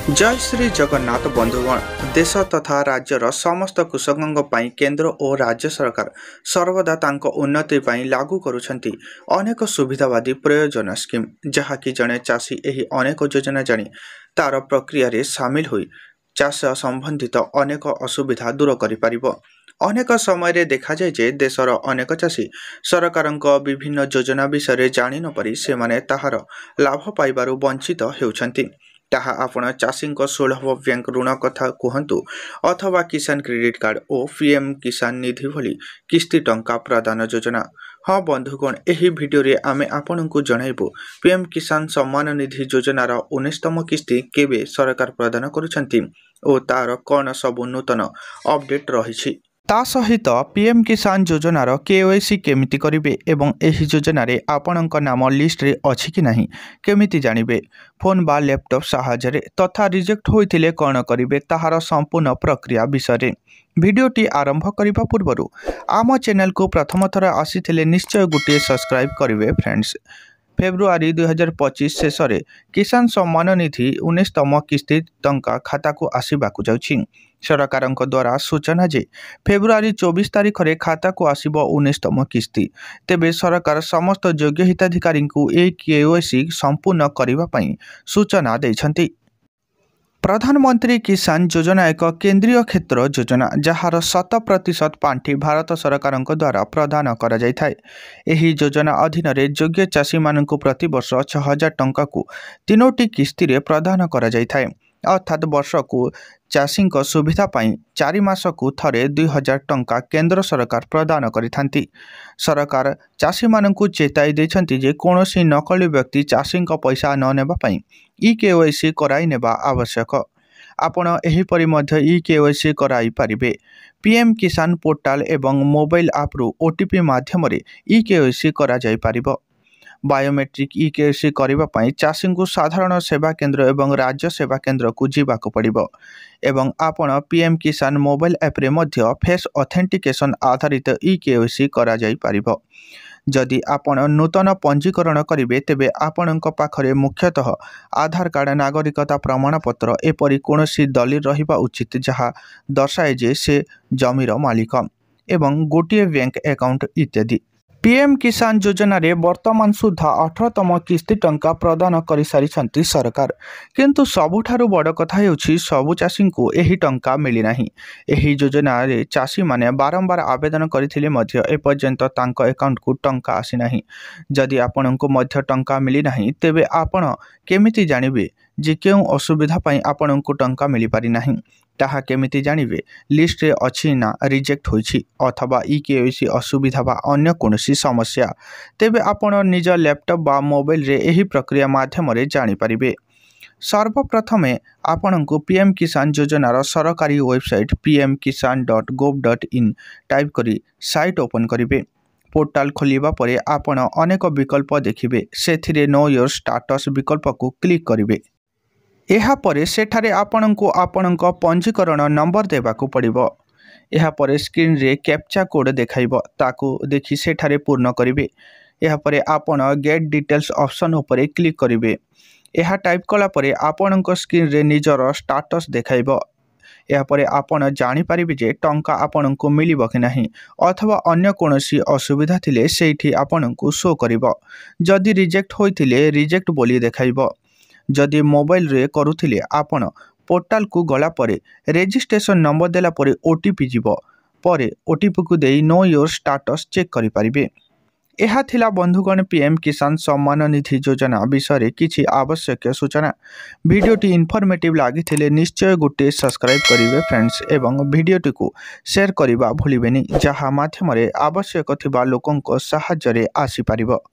जय श्री जगन्नाथ बंधुगण। देश तथा राज्यर समस्त कृषकों पई केंद्र और राज्य सरकार सर्वदा तांको उन्नति पई लागू करुछंती अनेक सुविधावादी प्रयोजन स्कीम, जहाँकि जड़े चाषी एही अनेक योजना जानी तार प्रक्रिया रे शामिल हुई चाष संबंधित अनेक असुविधा दूर करि परिबो। अनेक समय देखा जाए जे देशर अनेक चाषी सरकारक विभिन्न योजना विषय जानि न पारि सेमाने ताहार लाभ पाइबारु वंचित हेउछंती। ताहा आपण चाषी सुलभ बैंक ऋण कथा कहतु अथवा किसान क्रेडिट कार्ड और पीएम किसान निधि भली किस्ती टंका प्रदान योजना। हाँ बंधुगण, एही वीडियो रे आमे आपनकु जणाइबु पीएम किसान सम्मान निधि योजनार 19तम किस्ती केबे सरकार प्रदान करुछंती और तार कौन सबु नूतन अपडेट रहिछि। ता सहित पीएम किसान योजनार केवाईसी केमिति करिवे एवं एही योजना रे आपणक नाम लिस्ट रे अछि कि नाही केमिति जानिबे, फोन बा लैपटॉप सहायरे तथा रिजेक्ट होइथिले कौन करिवे ताहार संपूर्ण प्रक्रिया विषय भिडियोटी आरंभ करिबा पूर्वरु आम चैनल को प्रथम थर आसीथिले निश्चय गुटे सब्सक्राइब करिवे फ्रेंड्स। फेब्रुआरी 2025 शेष में किसान सम्मान निधि 19तम किस्ती टंका खाता को आसवाक जाउछि। सरकारक द्वारा सूचना जे फेब्रुआरी 24 तारिख रे खाता को आसिबो 19तम किस्ती। तेबे सरकार समस्त योग्य हिताधिकारी को ए केवाईसी संपूर्ण करिबा पई सूचना दैछंती। प्रधानमंत्री किसान योजना एक केंद्रीय क्षेत्र योजना जहार 100% पांठी भारत सरकार द्वारा प्रदान करा जायथाय। एही योजना अधीन रे योग्य चाषी मानकु प्रति वर्ष 6000 टंका को 3टी किस्ती रे प्रदान करा जायथाय। अर्थात वर्ष को चाषी सुविधा पाई 4 मास को थरे 2000 टंका केंद्र सरकार प्रदान करिथांती। सरकार चाषी मानकु चेताई देछंती जे कोनोसी नकली व्यक्ति चाषी पैसा न नेबा पाई ई केवाईसी कराई नेबा आवश्यक। आपण एहीपरि मध्य ई केवाईसी कराई पारिबे। पीएम किसान पोर्टाल एवं मोबाइल ऐप रु ओटीपी माध्यम रे ई केवाईसी करा जाई पारिबो। बायोमेट्रिक ई केवाईसी करिबा पई चाषी को साधारण सेवा केंद्र एवं राज्य सेवा केंद्र को जीवाक पड़िबो एवं आपण पीएम किसान मोबाइल ऐप रे मध्य फेस ऑथेंटिकेशन आधारित ई केवाईसी करा जाई पारिबो। जदि आपण नूतन पंजीकरण करिवे तेबे आपणक पाखरे मुख्यतः आधार कार्ड, नागरिकता प्रमाणपत्र एपरि कोनोसी दलील रहिबा उचित जहा दर्शाए जे से जमीर मालिक एवं गोटिए बैंक अकाउंट इत्यादि। पीएम किसान योजना रे वर्तमान सुधा 18तम किस्ती टंका प्रदान करि सारिछंती सरकार, किंतु सबुठारु बड़ कथा हेउछि सबु चाषी को एही टंका मिली नाही। एही योजना रे चाषी माने बारंबार आवेदन करिथिले मध्य ए पर्यंत तांक अकाउंट को टंका आसी नाही। जदि आपनको मध्य टंका मिली नाही तेबे आपण केमिति जानिबे जे केउ असुविधा पई आपनको टंका मिली पारि नाही, ताहा केमिति जानिबे लिस्ट रे अछि ना रिजेक्ट होइछि अथवा ई केवाईसी असुविधा बा अन्य कोनोसी समस्या, तेबे आपण निज लैपटॉप बा मोबाइल रे एही प्रक्रिया माध्यम रे जानि पारिबे। सर्वप्रथमे आपणको पीएम किसान योजनार सरकारी वेबसाइट pmkisan.gov.in टाइप करी साइट ओपन करिवे। पोर्टाल खोलिबा परे आपण अनेक विकल्प देखिबे, सेथिरे नो योर स्टेटस विकल्प को क्लिक करिवे। एहा परे सेठारे आपणको आपणक पंजीकरण नंबर देबाकू पड़िबो। एहा परे स्क्रीन रे कैप्चा कोड देखाइबो, ताकू देखि सेठारे पूर्ण करिवे। एहा परे आपण गेट डिटेल्स ऑप्शन उपरे क्लिक करिवे। एहा टाइप कला परे आपणक स्क्रीन रे निजर स्टेटस देखाइबो। एहा परे आपण जानि पारिबे जे टंका आपणको मिलिबो कि नाही अथवा अन्य कोनोसी असुविधा थिले सेठी आपणको शो करिबो। जदि रिजेक्ट होइथिले रिजेक्ट बोली देखाइबो। जदि मोबाइल रे करूथिले आपण पोर्टाल को गला परे रजिस्ट्रेशन नंबर देला परे ओटीपी जीवो, परे ओटीपी को देई नो योर स्टेटस चेक करि परिबे। एहा थिला बंधुगण पीएम किसान सम्मान निधि योजना विषय किछि आवश्यक सूचना। वीडियोटी इनफॉर्मेटिव लागिथिले निश्चय गुटे सब्सक्राइब करिवे फ्रेंड्स एवं वीडियोटी को शेयर करिबा भूलिबेनी, जहा माध्यम रे आवश्यक थिबा लोकंक सहाय्य रे आसी पारिबो।